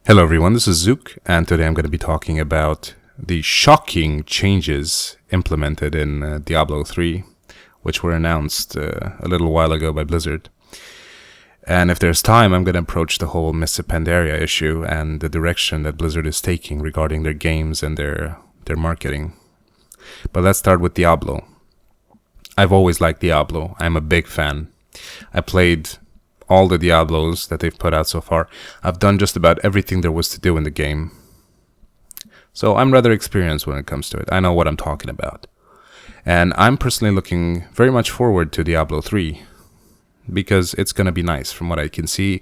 Hello everyone, this is Zooc, and today I'm going to be talking about the shocking changes implemented in Diablo 3, which were announced a little while ago by Blizzard. And if there's time, I'm going to approach the whole Mists of Pandaria issue and the direction that Blizzard is taking regarding their games and their marketing. But let's start with Diablo. I've always liked Diablo. I'm a big fan. I played all the Diablos that they've put out so far. I've done just about everything there was to do in the game. So I'm rather experienced when it comes to it. I know what I'm talking about. And I'm personally looking very much forward to Diablo 3. Because it's going to be nice from what I can see.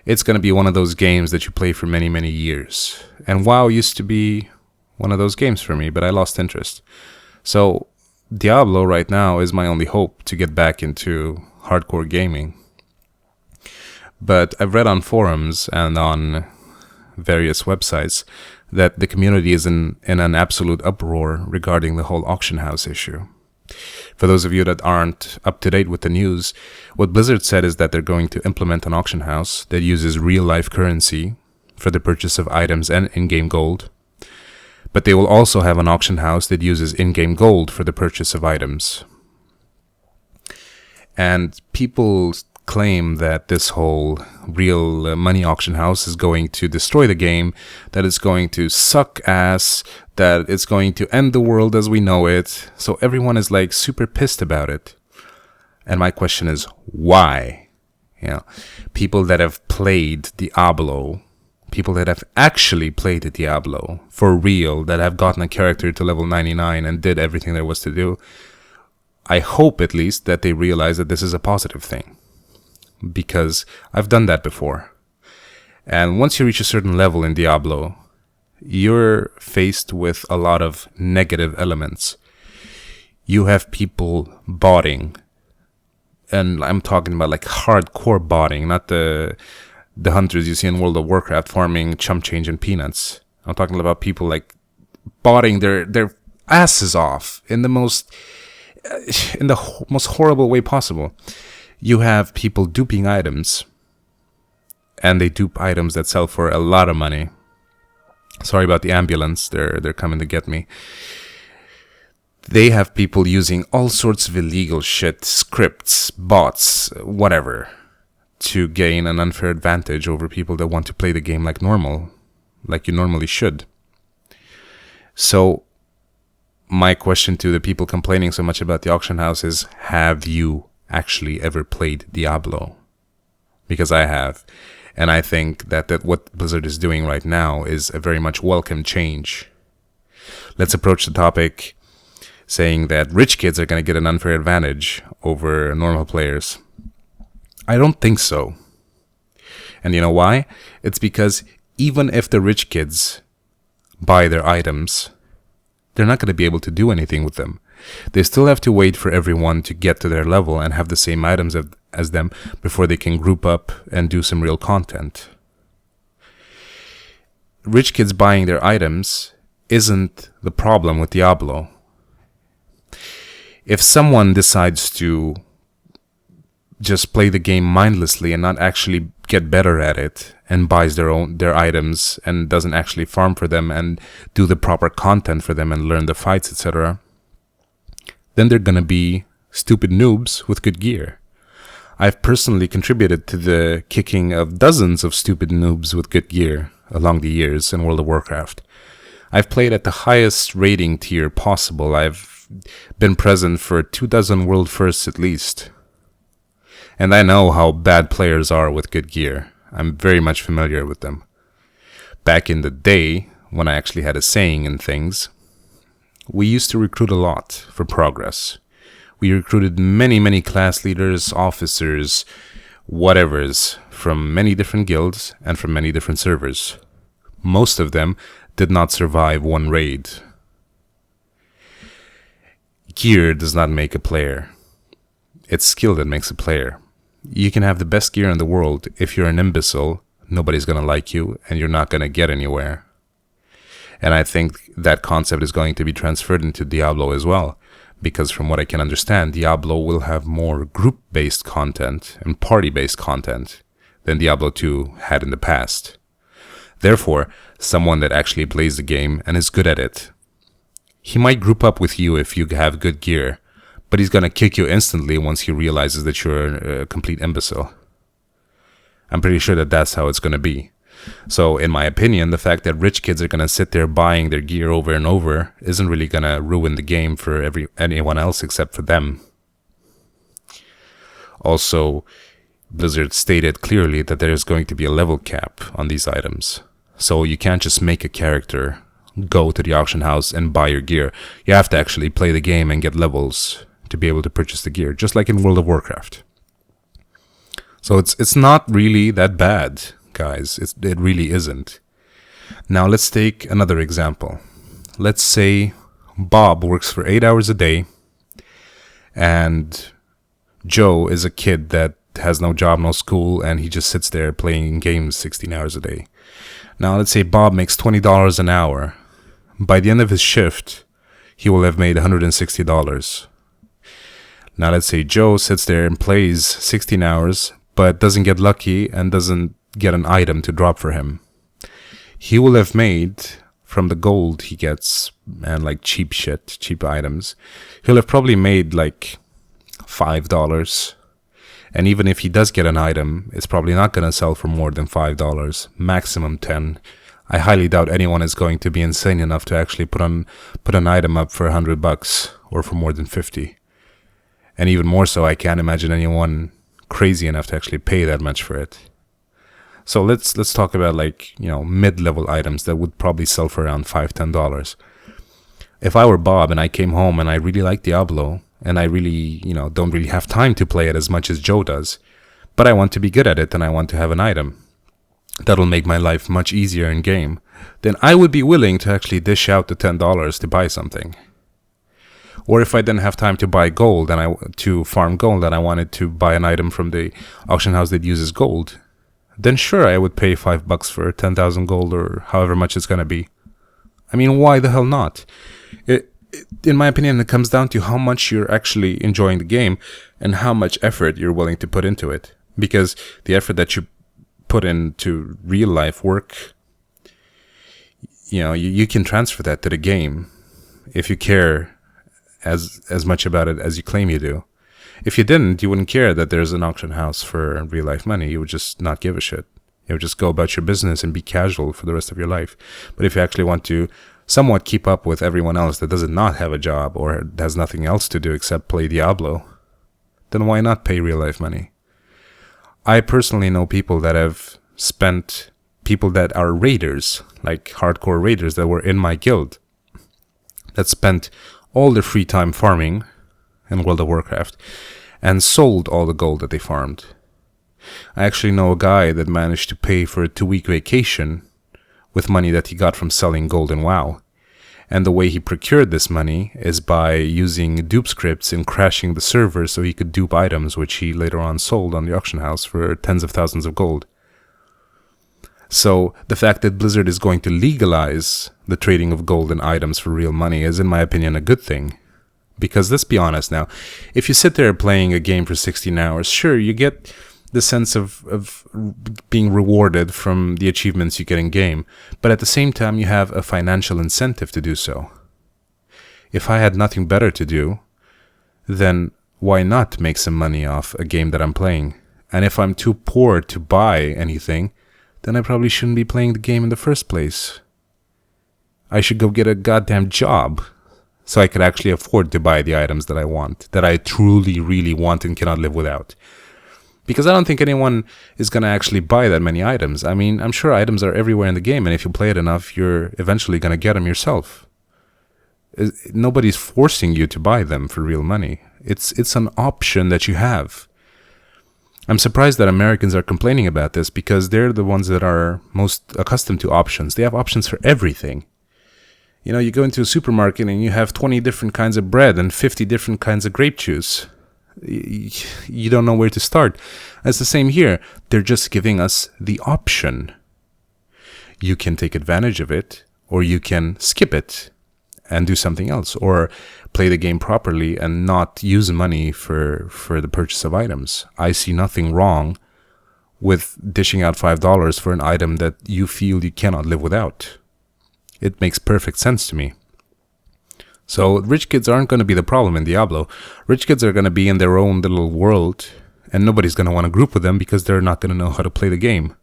It's going to be one of those games that you play for many, many years. And WoW used to be one of those games for me, but I lost interest. So Diablo right now is my only hope to get back into hardcore gaming. But I've read on forums and on various websites that the community is in an absolute uproar regarding the whole auction house issue. For those of you that aren't up to date with the news, what Blizzard said is that they're going to implement an auction house that uses real-life currency for the purchase of items and in-game gold. But they will also have an auction house that uses in-game gold for the purchase of items. And people claim that this whole real money auction house is going to destroy the game, that it's going to suck ass, that it's going to end the world as we know it. So everyone is like super pissed about it. And my question is, why? You know, people that have played Diablo, people that have actually played Diablo for real, that have gotten a character to level 99 and did everything there was to do, I hope at least that they realize that this is a positive thing. Because I've done that before. And once you reach a certain level in Diablo, you're faced with a lot of negative elements. You have people botting. And I'm talking about like hardcore botting, not the hunters you see in World of Warcraft farming chump change and peanuts. I'm talking about people like botting their asses off in the most horrible way possible. You have people duping items, and they dupe items that sell for a lot of money. Sorry about the ambulance, they're coming to get me. They have people using all sorts of illegal shit, scripts, bots, whatever, to gain an unfair advantage over people that want to play the game like normal, like you normally should. So, my question to the people complaining so much about the auction house is, have you actually ever played Diablo? Because I have, and I think that what Blizzard is doing right now is a very much welcome change. Let's approach the topic saying that rich kids are going to get an unfair advantage over normal players. I don't think so. And you know why? It's because even if the rich kids buy their items, they're not going to be able to do anything with them. They still have to wait for everyone to get to their level and have the same items as them before they can group up and do some real content. Rich kids buying their items isn't the problem with Diablo. If someone decides to just play the game mindlessly and not actually get better at it and buys their items and doesn't actually farm for them and do the proper content for them and learn the fights, etc., then they're going to be stupid noobs with good gear. I've personally contributed to the kicking of dozens of stupid noobs with good gear along the years in World of Warcraft. I've played at the highest rating tier possible. I've been present for 24 world firsts at least. And I know how bad players are with good gear. I'm very much familiar with them. Back in the day, when I actually had a saying in things, we used to recruit a lot for progress. We recruited many, many class leaders, officers, whatevers, from many different guilds and from many different servers. Most of them did not survive one raid. Gear does not make a player. It's skill that makes a player. You can have the best gear in the world. If you're an imbecile, nobody's going to like you and you're not going to get anywhere. And I think that concept is going to be transferred into Diablo as well. Because from what I can understand, Diablo will have more group-based content and party-based content than Diablo 2 had in the past. Therefore, someone that actually plays the game and is good at it, he might group up with you if you have good gear, but he's gonna kick you instantly once he realizes that you're a complete imbecile. I'm pretty sure that that's how it's gonna be. So, in my opinion, the fact that rich kids are gonna sit there buying their gear over and over isn't really gonna ruin the game for anyone else except for them. Also, Blizzard stated clearly that there is going to be a level cap on these items. So you can't just make a character, go to the auction house and buy your gear. You have to actually play the game and get levels to be able to purchase the gear, just like in World of Warcraft. So it's not really that bad, guys. It really isn't. Now let's take another example. Let's say Bob works for 8 hours a day and Joe is a kid that has no job, no school, and he just sits there playing games 16 hours a day. Now let's say Bob makes $20 an hour. By the end of his shift, he will have made $160. Now let's say Joe sits there and plays 16 hours, but doesn't get lucky and doesn't get an item to drop for him. He will have made, from the gold he gets, and like cheap shit, cheap items, he'll have probably made like $5. And even if he does get an item, it's probably not going to sell for more than $5, maximum 10. I highly doubt anyone is going to be insane enough to actually put an item up for $100 or for more than 50. And even more so, I can't imagine anyone crazy enough to actually pay that much for it. So let's talk about like, mid-level items that would probably sell for around $5-10. If I were Bob and I came home and I really like Diablo, and I really, don't really have time to play it as much as Joe does, but I want to be good at it and I want to have an item that'll make my life much easier in game, then I would be willing to actually dish out the $10 to buy something. Or if I didn't have time to buy gold to farm gold and I wanted to buy an item from the auction house that uses gold, then sure, I would pay $5 for 10,000 gold or however much it's gonna be. I mean, why the hell not? In my opinion, it comes down to how much you're actually enjoying the game and how much effort you're willing to put into it. Because the effort that you put into real life work, you can transfer that to the game if you care as much about it as you claim you do. If you didn't, you wouldn't care that there's an auction house for real life money. You would just not give a shit. You would just go about your business and be casual for the rest of your life. But if you actually want to somewhat keep up with everyone else that does not have a job or has nothing else to do except play Diablo, then why not pay real life money? I personally know people that are raiders, like hardcore raiders that were in my guild, that spent all their free time farming in World of Warcraft and sold all the gold that they farmed. I actually know a guy that managed to pay for a 2-week vacation with money that he got from selling gold in WoW. And the way he procured this money is by using dupe scripts and crashing the server so he could dupe items, which he later on sold on the auction house for tens of thousands of gold. So the fact that Blizzard is going to legalize the trading of gold and items for real money is, in my opinion, a good thing. Because let's be honest now, if you sit there playing a game for 16 hours, sure, you get the sense of being rewarded from the achievements you get in game, but at the same time you have a financial incentive to do so. If I had nothing better to do, then why not make some money off a game that I'm playing? And if I'm too poor to buy anything, then I probably shouldn't be playing the game in the first place. I should go get a goddamn job so I could actually afford to buy the items that I want, that I truly, really want and cannot live without. Because I don't think anyone is going to actually buy that many items. I mean, I'm sure items are everywhere in the game, and if you play it enough, you're eventually going to get them yourself. Nobody's forcing you to buy them for real money. It's an option that you have. I'm surprised that Americans are complaining about this because they're the ones that are most accustomed to options. They have options for everything. You go into a supermarket and you have 20 different kinds of bread and 50 different kinds of grape juice. You don't know where to start. It's the same here. They're just giving us the option. You can take advantage of it, or you can skip it and do something else, or play the game properly and not use money for the purchase of items. I see nothing wrong with dishing out $5 for an item that you feel you cannot live without. It makes perfect sense to me. So rich kids aren't going to be the problem in Diablo. Rich kids are going to be in their own little world, and nobody's going to want to group with them because they're not going to know how to play the game.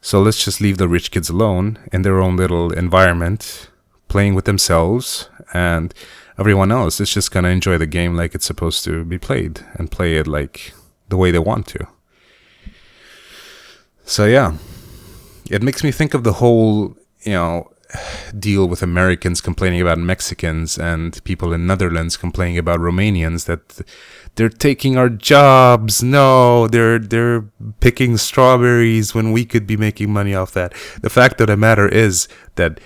So let's just leave the rich kids alone in their own little environment, playing with themselves, and everyone else is just going to enjoy the game like it's supposed to be played, and play it like the way they want to. So yeah, it makes me think of the whole, deal with Americans complaining about Mexicans and people in Netherlands complaining about Romanians that they're taking our jobs. No, they're picking strawberries when we could be making money off that. The fact of the matter is that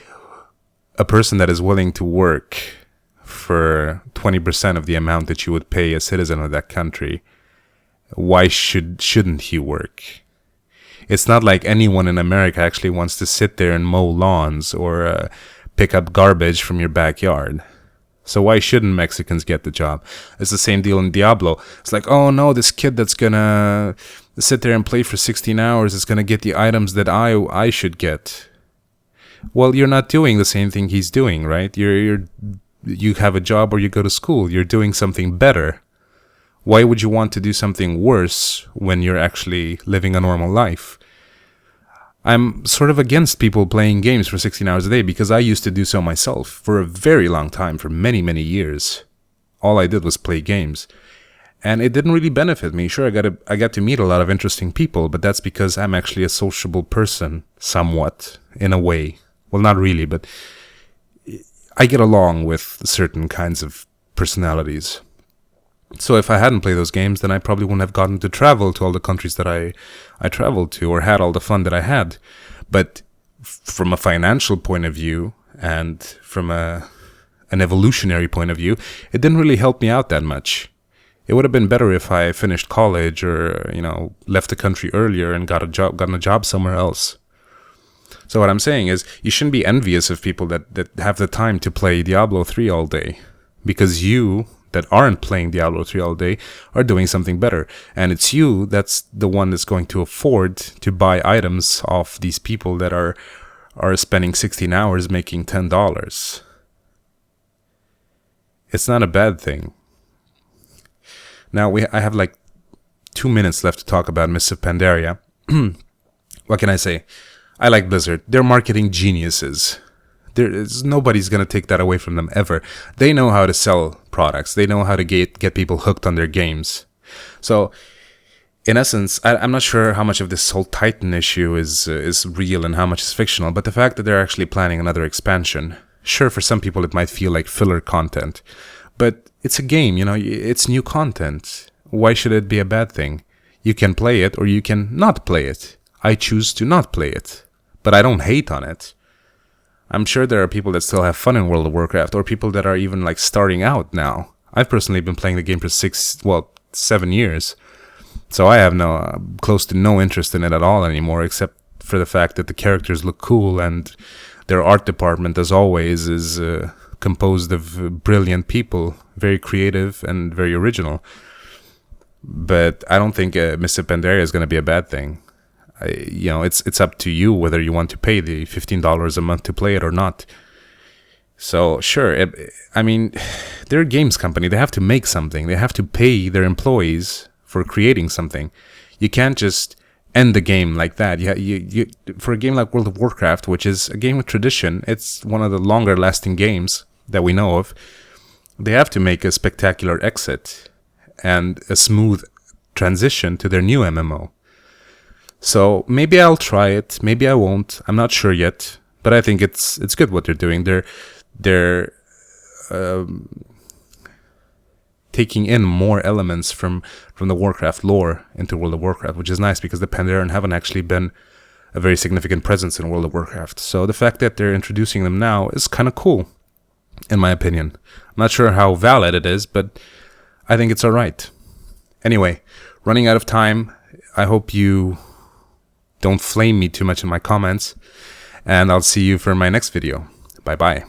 a person that is willing to work for 20% of the amount that you would pay a citizen of that country, why shouldn't he work? It's not like anyone in America actually wants to sit there and mow lawns or pick up garbage from your backyard. So why shouldn't Mexicans get the job? It's the same deal in Diablo. It's like, oh no, this kid that's gonna sit there and play for 16 hours is gonna get the items that I should get. Well, you're not doing the same thing he's doing, right? You have a job or you go to school. You're doing something better. Why would you want to do something worse when you're actually living a normal life? I'm sort of against people playing games for 16 hours a day because I used to do so myself for a very long time, for many, many years. All I did was play games. And it didn't really benefit me. Sure, I got to meet a lot of interesting people, but that's because I'm actually a sociable person, somewhat, in a way. Well, not really, but I get along with certain kinds of personalities. So if I hadn't played those games, then I probably wouldn't have gotten to travel to all the countries that I traveled to, or had all the fun that I had. But from a financial point of view and from an evolutionary point of view, it didn't really help me out that much. It would have been better if I finished college or, left the country earlier and gotten a job somewhere else. So what I'm saying is, you shouldn't be envious of people that have the time to play Diablo 3 all day, because you that aren't playing Diablo 3 all day are doing something better. And it's you that's the one that's going to afford to buy items off these people that are spending 16 hours making $10. It's not a bad thing. Now, I have like 2 minutes left to talk about Mists of Pandaria. What can I say? I like Blizzard. They're marketing geniuses. Nobody's going to take that away from them ever. They know how to sell products. They know how to get people hooked on their games. So, in essence, I'm not sure how much of this whole Titan issue is real and how much is fictional, but the fact that they're actually planning another expansion, sure, for some people it might feel like filler content, but it's a game, it's new content. Why should it be a bad thing? You can play it or you can not play it. I choose to not play it, but I don't hate on it. I'm sure there are people that still have fun in World of Warcraft, or people that are even like starting out now. I've personally been playing the game for 7 years. So I have close to no interest in it at all anymore, except for the fact that the characters look cool and their art department, as always, is composed of brilliant people, very creative and very original. But I don't think Mists of Pandaria is going to be a bad thing. It's up to you whether you want to pay the $15 a month to play it or not. So sure, they're a games company. They have to make something. They have to pay their employees for creating something. You can't just end the game like that. You for a game like World of Warcraft, which is a game with tradition, it's one of the longer lasting games that we know of. They have to make a spectacular exit and a smooth transition to their new MMO. So maybe I'll try it, maybe I won't. I'm not sure yet, but I think it's good what they're doing. They're taking in more elements from the Warcraft lore into World of Warcraft, which is nice because the Pandaren haven't actually been a very significant presence in World of Warcraft. So the fact that they're introducing them now is kind of cool, in my opinion. I'm not sure how valid it is, but I think it's alright. Anyway, running out of time. I hope you don't flame me too much in my comments, and I'll see you for my next video. Bye-bye.